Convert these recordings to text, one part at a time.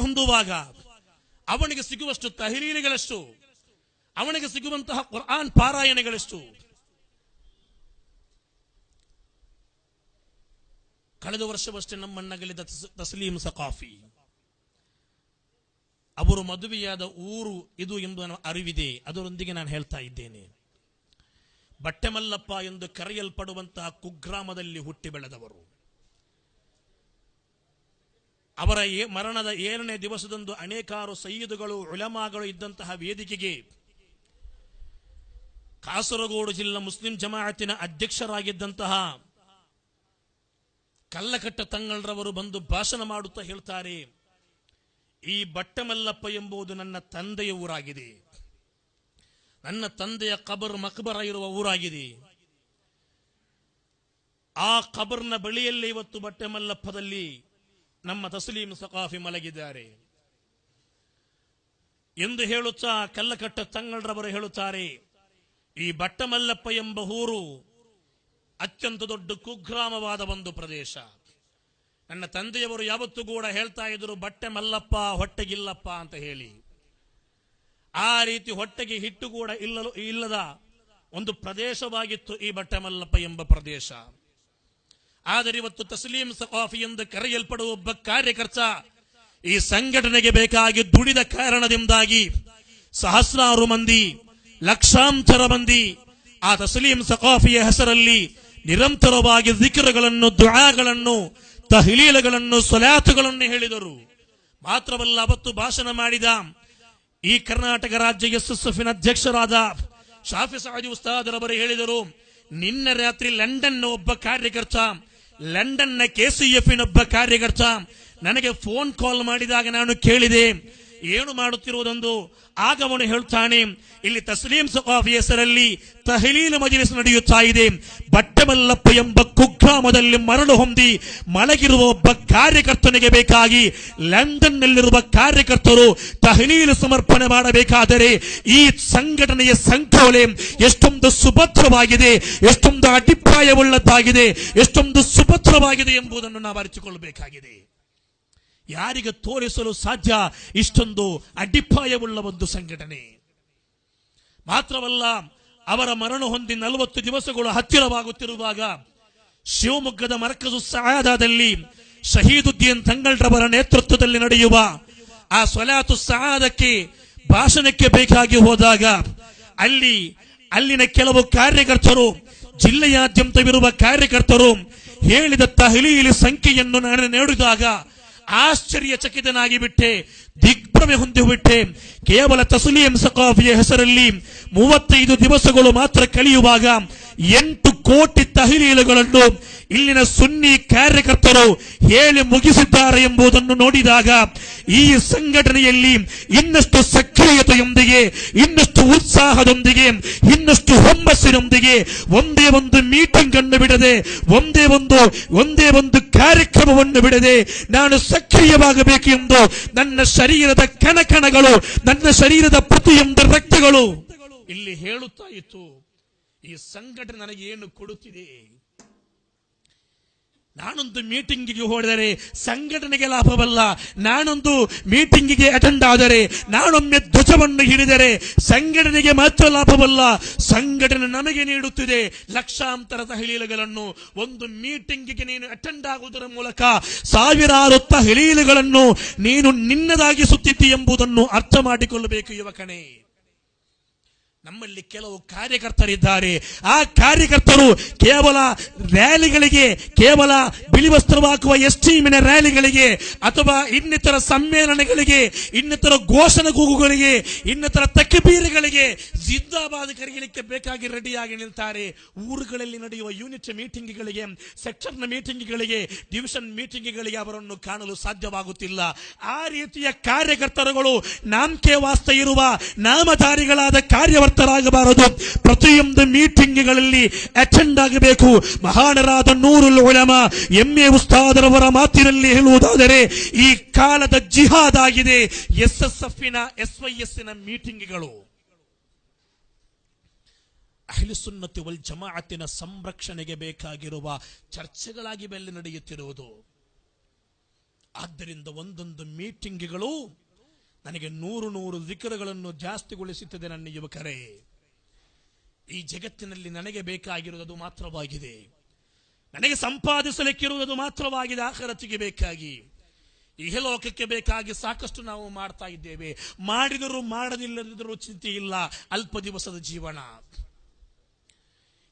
ಹೊಂದುವಾಗ ಅವನಿಗೆ ಸಿಗುವಷ್ಟು ತಹಲೀಲಿಗಳಷ್ಟು, ಅವನಿಗೆ ಸಿಗುವಂತಹ ಕುರ್ಆನ್ ಪಾರಾಯಣೆಗಳಷ್ಟು. ಕಳೆದ ವರ್ಷವಷ್ಟೇ ನಮ್ಮನ್ನಗಲಿದ ತಸ್ಲೀಂ ಸಕಾಫಿ ಅವರು ಮದುವೆಯಾದ ಊರು ಇದು ಎಂಬ ಅರಿವಿದೆ. ಅದರೊಂದಿಗೆ ನಾನು ಹೇಳ್ತಾ ಇದ್ದೇನೆ, ಬಟ್ಟೆಮಲ್ಲಪ್ಪ ಎಂದು ಕರೆಯಲ್ಪಡುವಂತಹ ಕುಗ್ರಾಮದಲ್ಲಿ ಹುಟ್ಟಿ ಬೆಳೆದವರು. ಅವರ ಮರಣದ 7ನೇ ದಿವಸದಂದು ಅನೇಕಾರು ಸಯ್ಯಿದುಗಳು, ಉಲಮಾಗಳು ಇದ್ದಂತಹ ವೇದಿಕೆಗೆ ಕಾಸರಗೋಡು ಜಿಲ್ಲಾ ಮುಸ್ಲಿಂ ಜಮಾಅತಿನ ಅಧ್ಯಕ್ಷರಾಗಿದ್ದಂತಹ ಕಲ್ಲಕಟ್ಟ ತಂಗಳರವರು ಬಂದು ಭಾಷಣ ಮಾಡುತ್ತಾ ಹೇಳ್ತಾರೆ, ಈ ಬಟ್ಟೆಮಲ್ಲಪ್ಪ ಎಂಬುದು ನನ್ನ ತಂದೆಯ ಊರಾಗಿದೆ, ನನ್ನ ತಂದೆಯ ಕಬರ್ ಮಕ್ಬರ ಇರುವ ಊರಾಗಿದೆ. ಆ ಕಬರ್ನ ಬಳಿಯಲ್ಲಿ ಇವತ್ತು ಬಟ್ಟೆಮಲ್ಲಪ್ಪದಲ್ಲಿ ನಮ್ಮ ತಸ್ಲೀಂ ಸಕಾಫಿ ಮಲಗಿದ್ದಾರೆ ಎಂದು ಹೇಳುತ್ತಾ ಕಲ್ಲಕಟ್ಟ ತಂಗಳರವರು ಹೇಳುತ್ತಾರೆ, ಈ ಬಟ್ಟೆಮಲ್ಲಪ್ಪ ಎಂಬ ಊರು ಅತ್ಯಂತ ದೊಡ್ಡ ಕುಗ್ರಾಮವಾದ ಒಂದು ಪ್ರದೇಶ. ನನ್ನ ತಂದೆಯವರು ಯಾವತ್ತೂ ಕೂಡ ಹೇಳ್ತಾ ಇದ್ರು, ಬಟ್ಟೆ ಮಲ್ಲಪ್ಪ ಹೊಟ್ಟೆಗಿಲ್ಲಪ್ಪ ಅಂತ ಹೇಳಿ. ಆ ರೀತಿ ಹೊಟ್ಟೆಗೆ ಹಿಟ್ಟು ಕೂಡ ಇಲ್ಲದ ಒಂದು ಪ್ರದೇಶವಾಗಿತ್ತು ಈ ಬಟ್ಟೆ ಮಲ್ಲಪ್ಪ ಎಂಬ ಪ್ರದೇಶ. ಆದರೆ ಇವತ್ತು ತಸ್ಲೀಂ ಸಕಾಫಿ ಎಂದು ಕರೆಯಲ್ಪಡುವ ಒಬ್ಬ ಕಾರ್ಯಕರ್ತ ಈ ಸಂಘಟನೆಗೆ ಬೇಕಾಗಿ ದುಡಿದ ಕಾರಣದಿಂದಾಗಿ ಸಹಸ್ರಾರು ಮಂದಿ, ಲಕ್ಷಾಂತರ ಮಂದಿ ಆ ತಸ್ಲೀಂ ಸಕಾಫಿಯ ಹೆಸರಲ್ಲಿ ನಿರಂತರವಾಗಿ ಜಿಕ್ರ್ಗಳನ್ನು, ದುಆಗಳನ್ನು, ತಹ್ಲೀಲ್ಗಳನ್ನು, ಸಲಾತುಗಳನ್ನು ಹೇಳಿದರು. ಮಾತ್ರವಲ್ಲ, ಅವತ್ತು ಭಾಷಣ ಮಾಡಿದ ಈ ಕರ್ನಾಟಕ ರಾಜ್ಯ ಎಸ್ಎಸ್ಎಫ್ನ ಅಧ್ಯಕ್ಷರಾದ ಶಾಫಿ ಸಾದಿ ಉಸ್ತಾದರವರು ಹೇಳಿದರು, ನಿನ್ನೆ ರಾತ್ರಿ ಲಂಡನ್ನ ಒಬ್ಬ ಕಾರ್ಯಕರ್ತ, ಲಂಡನ್ನ ಕೆಸಿಎಫ್ನ ಒಬ್ಬ ಕಾರ್ಯಕರ್ತ ನನಗೆ ಫೋನ್ ಕಾಲ್ ಮಾಡಿದಾಗ ನಾನು ಕೇಳಿದೆ ಏನು ಮಾಡುತ್ತಿರುವುದೊಂದು. ಆಗ ಅವನು ಹೇಳ್ತಾನೆ, ಇಲ್ಲಿ ತಸ್ಲೀಂ ಸಕಾಫಿ ಹೆಸರಲ್ಲಿ ತಹಲೀಲ್ ಮಜ್ಲಿಸ್ ನಡೆಯುತ್ತಾ ಇದೆ. ಬಟ್ಟೆಮಲ್ಲಪ್ಪ ಎಂಬ ಕುಗ್ರಾಮದಲ್ಲಿ ಮರಳು ಹೊಂದಿ ಮಲಗಿರುವ ಒಬ್ಬ ಕಾರ್ಯಕರ್ತನಿಗೆ ಬೇಕಾಗಿ ಲಂಡನ್ ನಲ್ಲಿರುವ ಕಾರ್ಯಕರ್ತರು ತಹಲೀಲ್ ಸಮರ್ಪಣೆ ಮಾಡಬೇಕಾದರೆ ಈ ಸಂಘಟನೆಯ ಸಂಕೋಲೆ ಎಷ್ಟೊಂದು ಸುಭದ್ರವಾಗಿದೆ, ಎಷ್ಟೊಂದು ಅಡಿಪಾಯವುಳ್ಳದ್ದಾಗಿದೆ, ಎಷ್ಟೊಂದು ಸುಭದ್ರವಾಗಿದೆ ಎಂಬುದನ್ನು ನಾವು ಅರಿತುಕೊಳ್ಳಬೇಕಾಗಿದೆ. ಯಾರಿಗೆ ತೋರಿಸಲು ಸಾಧ್ಯ ಇಷ್ಟೊಂದು ಅಡಿಪಾಯವುಳ್ಳ ಒಂದು ಸಂಘಟನೆ? ಮಾತ್ರವಲ್ಲ, ಅವರ ಮರಣ ಹೊಂದಿ 40 ದಿವಸಗಳು ಹತ್ತಿರವಾಗುತ್ತಿರುವಾಗ ಶಿವಮೊಗ್ಗದ ಮರ್ಕಜು ಸಆದಾದಲ್ಲಿ ಶಹೀದುದ್ದೀನ್ ತಂಗಳರವರ ನೇತೃತ್ವದಲ್ಲಿ ನಡೆಯುವ ಆ ಸ್ವಲಾತು ಸಆದಕ್ಕೆ ಭಾಷಣಕ್ಕೆ ಬೇಕಾಗಿ ಹೋದಾಗ ಅಲ್ಲಿನ ಕೆಲವು ಕಾರ್ಯಕರ್ತರು, ಜಿಲ್ಲೆಯಾದ್ಯಂತವಿರುವ ಕಾರ್ಯಕರ್ತರು ಹೇಳಿದ ತಹಲೀಲ್ ಸಂಖ್ಯೆಯನ್ನು ನಾನು ನೋಡಿದಾಗ ಆಶ್ಚರ್ಯಚಕಿತನಾಗಿ ಬಿಟ್ಟೆ, ದಿಗ್ಭ್ರಮೆ ಹೊಂದಿಬಿಟ್ಟೆ. ಕೇವಲ ತಸ್ಲೀಂ ಸಕಾಫಿಯ ಹೆಸರಲ್ಲಿ 35 ದಿವಸಗಳು ಮಾತ್ರ ಕಳೆಯುವಾಗ 8 ಕೋಟಿ ತಹಲೀಲುಗಳನ್ನು ಇಲ್ಲಿನ ಸುನ್ನಿ ಕಾರ್ಯಕರ್ತರು ಹೇಳಿ ಮುಗಿಸಿದ್ದಾರೆ ಎಂಬುದನ್ನು ನೋಡಿದಾಗ ಈ ಸಂಘಟನೆಯಲ್ಲಿ ಇನ್ನಷ್ಟು ಸಕ್ರಿಯತೆಯೊಂದಿಗೆ, ಇನ್ನಷ್ಟು ಉತ್ಸಾಹದೊಂದಿಗೆ, ಇನ್ನಷ್ಟು ಹುಮ್ಮಸ್ಸಿನೊಂದಿಗೆ ಒಂದೇ ಒಂದು ಮೀಟಿಂಗ್ ಅನ್ನು ಬಿಡದೆ, ಒಂದೇ ಒಂದು ಕಾರ್ಯಕ್ರಮವನ್ನು ಬಿಡದೆ ನಾನು ಸಕ್ರಿಯವಾಗಬೇಕು ಎಂದು ನನ್ನ ಶರೀರದ ಕಣಕಣಗಳು, ನನ್ನ ಶರೀರದ ಪ್ರತಿಯೊಂದು ರಕ್ತಗಳು ಇಲ್ಲಿ ಹೇಳುತ್ತಾ ಇತ್ತು. ಈ ಸಂಘಟನೆ ನನಗೆ ಏನು ಕೊಡುತ್ತಿದೆ? ನಾನೊಂದು ಮೀಟಿಂಗಿಗೆ ಹೋದರೆ ಸಂಘಟನೆಗೆ ಲಾಭವಲ್ಲ, ನಾನೊಂದು ಮೀಟಿಂಗಿಗೆ ಅಟೆಂಡ್ ಆದರೆ, ನಾನೊಮ್ಮೆ ಧ್ವಜವನ್ನು ಹಿಡಿದರೆ ಸಂಘಟನೆಗೆ ಮಾತ್ರ ಲಾಭವಲ್ಲ, ಸಂಘಟನೆ ನಮಗೆ ನೀಡುತ್ತಿದೆ ಲಕ್ಷಾಂತರ ತಹಲೀಲುಗಳನ್ನು. ಒಂದು ಮೀಟಿಂಗಿಗೆ ನೀನು ಅಟೆಂಡ್ ಆಗುವುದರ ಮೂಲಕ ಸಾವಿರಾರು ತಹಲೀಲುಗಳನ್ನು ನೀನು ನಿನ್ನದಾಗಿಸುತ್ತಿದ್ದಿ ಎಂಬುದನ್ನು ಅರ್ಥ ಮಾಡಿಕೊಳ್ಳಬೇಕು ಯುವಕನೇ. ನಮ್ಮಲ್ಲಿ ಕೆಲವು ಕಾರ್ಯಕರ್ತರಿದ್ದಾರೆ, ಆ ಕಾರ್ಯಕರ್ತರು ಕೇವಲ ರ್ಯಾಲಿಗಳಿಗೆ, ಕೇವಲ ಬಿಳಿ ವಸ್ತ್ರವಾಗುವ ಎಸ್ಟೀಮಿನ ರ್ಯಾಲಿಗಳಿಗೆ ಅಥವಾ ಇನ್ನಿತರ ಸಮ್ಮೇಳನಗಳಿಗೆ, ಇನ್ನಿತರ ಘೋಷಣೆ ಕೂಗುಗಳಿಗೆ, ಇನ್ನಿತರ ತಕ್ಬೀರ್ಗಳಿಗೆ ಜಿಂದಾಬಾದ್ ಕರೆಯಲಿಕ್ಕೆ ಬೇಕಾಗಿ ರೆಡಿಯಾಗಿ ನಿಲ್ತಾರೆ. ಊರುಗಳಲ್ಲಿ ನಡೆಯುವ ಯೂನಿಟ್ ಮೀಟಿಂಗ್ಗಳಿಗೆ, ಸೆಕ್ಷನ್ ಮೀಟಿಂಗ್ಗಳಿಗೆ, ಡಿವಿಷನ್ ಮೀಟಿಂಗ್ಗಳಿಗೆ ಅವರನ್ನು ಕಾಣಲು ಸಾಧ್ಯವಾಗುತ್ತಿಲ್ಲ. ಆ ರೀತಿಯ ಕಾರ್ಯಕರ್ತರುಗಳು ನಾಮಕೆ ವಾಸ್ತ ಇರುವ ನಾಮಧಾರಿಗಳಾದ ಕಾರ್ಯವರ್ತರಾಗಬಾರದು. ಪ್ರತಿಯೊಂದು ಮೀಟಿಂಗ್ಗಳಲ್ಲಿ ಅಟೆಂಡ್ ಆಗಬೇಕು. ಮಹಾನರಾದ ನೂರುಲ್ ಉಲಮಾ ಎಮ್ಮೆ ಉಸ್ತಾದರವರ ಮಾತಿನಲ್ಲಿ ಹೇಳುವುದಾದರೆ ಈ ಕಾಲದ ಜಿಹಾದ್ ಆಗಿದೆ ಎಸ್ಎಸ್ಎಫ್ನ ಎಸ್ವೈಎಸ್ನ ಮೀಟಿಂಗ್ಗಳು. ಅಹ್ಲು ಸುನ್ನತಿ ವಲ್ ಜಮಾಅತಿನ ಸಂರಕ್ಷಣೆಗೆ ಬೇಕಾಗಿರುವ ಚರ್ಚೆಗಳಾಗಿ ಬೆಲೆ ನಡೆಯುತ್ತಿರುವುದು. ಆದ್ದರಿಂದ ಒಂದೊಂದು ಮೀಟಿಂಗ್ಗಳು ನನಗೆ 100 ಜಿಕರ್ಗಳನ್ನು ಜಾಸ್ತಿಗೊಳಿಸುತ್ತದೆ. ನನ್ನ ಯುವಕರೇ, ಈ ಜಗತ್ತಿನಲ್ಲಿ ನನಗೆ ಬೇಕಾಗಿರುವುದು ಮಾತ್ರವಾಗಿದೆ, ನನಗೆ ಸಂಪಾದಿಸಲಿಕ್ಕಿರುವುದು ಮಾತ್ರವಾಗಿದೆ. ಆಖಿರತಿಗೆ ಬೇಕಾಗಿ, ಇಹಲೋಕಕ್ಕೆ ಬೇಕಾಗಿ ಸಾಕಷ್ಟು ನಾವು ಮಾಡ್ತಾ ಇದ್ದೇವೆ. ಮಾಡಿದರೂ ಮಾಡದಿಲ್ಲದಿದ್ದರೂ ಚಿಂತೆ ಇಲ್ಲ, ಅಲ್ಪ ದಿವಸದ ಜೀವನ.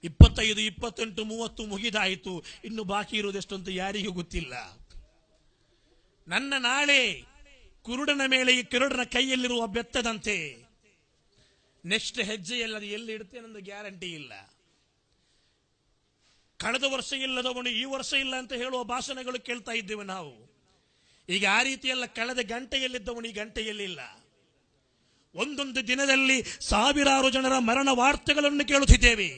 25, 28, 30 ಮುಗಿದಾಯಿತು, ಇನ್ನು ಬಾಕಿ ಇರುವುದೆಷ್ಟು ಅಂತ ಯಾರಿಗೂ ಗೊತ್ತಿಲ್ಲ. ನನ್ನ ನಾಳೆ ಕುರುಡನ ಮೇಲೆ ಈ ಕುರುಡನ ಕೈಯಲ್ಲಿರುವ ಬೆತ್ತದಂತೆ. ನೆಕ್ಸ್ಟ್ ಹೆಜ್ಜೆಯಲ್ಲಿ ಅದು ಎಲ್ಲಿ ಇಡ್ತೇನೆ ಅನ್ನೋ ಗ್ಯಾರಂಟಿ ಇಲ್ಲ. ಕಳೆದ ವರ್ಷ ಇಲ್ಲದವನು ಈ ವರ್ಷ ಇಲ್ಲ ಅಂತ ಹೇಳುವ ಭಾಷಣಗಳು ಕೇಳ್ತಾ ಇದ್ದೇವೆ ನಾವು. ಈಗ ಆ ರೀತಿಯಲ್ಲ, ಕಳೆದ ಗಂಟೆಯಲ್ಲಿದ್ದವನು ಈ ಗಂಟೆಯಲ್ಲಿಲ್ಲ. ಒಂದೊಂದು ದಿನದಲ್ಲಿ ಸಾವಿರಾರು ಜನರ ಮರಣ ವಾರ್ತೆಗಳನ್ನು ಕೇಳುತ್ತಿದ್ದೇವೆ.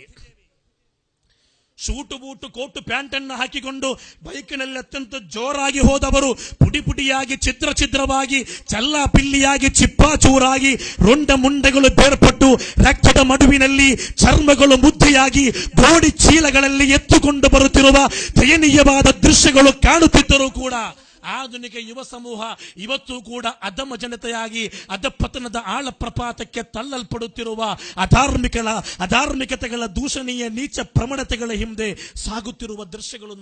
ಶೂಟು ಬೂಟು ಕೋಟು ಪ್ಯಾಂಟ್ ಅನ್ನು ಹಾಕಿಕೊಂಡು ಬೈಕ್ನಲ್ಲಿ ಅತ್ಯಂತ ಜೋರಾಗಿ ಹೋದವರು ಪುಡಿ ಪುಡಿಯಾಗಿ, ಛಿದ್ರ ಛಿದ್ರವಾಗಿ, ಚಲ್ಲಾಪಿಲ್ಲಿಯಾಗಿ, ಚಿಪ್ಪಾಚೂರಾಗಿ, ರೊಂಡ ಮುಂಡೆಗಳು ಬೇರ್ಪಟ್ಟು ರಕ್ತದ ಮಡುವಿನಲ್ಲಿ ಚರ್ಮಗಳು ಮುದ್ದೆಯಾಗಿ ಗೋಡಿ ಚೀಲಗಳಲ್ಲಿ ಎತ್ತುಕೊಂಡು ಬರುತ್ತಿರುವ ದಯನೀಯವಾದ ದೃಶ್ಯಗಳು ಕಾಣುತ್ತಿದ್ದರೂ ಕೂಡ ಆಧುನಿಕ ಯುವ ಸಮೂಹ ಇವತ್ತು ಕೂಡ ಅಧಮ ಜನತೆಯಾಗಿ ಅಧಪತನದ ಆಳ ಪ್ರಪಾತಕ್ಕೆ ತಳ್ಳಲ್ಪಡುತ್ತಿರುವ ಅಧಾರ್ಮಿಕತೆಗಳ ದೂಷಣೀಯ ನೀಚ ಪ್ರವಣತೆಗಳ ಹಿಂದೆ ಸಾಗುತ್ತಿರುವ ದೃಶ್ಯಗಳು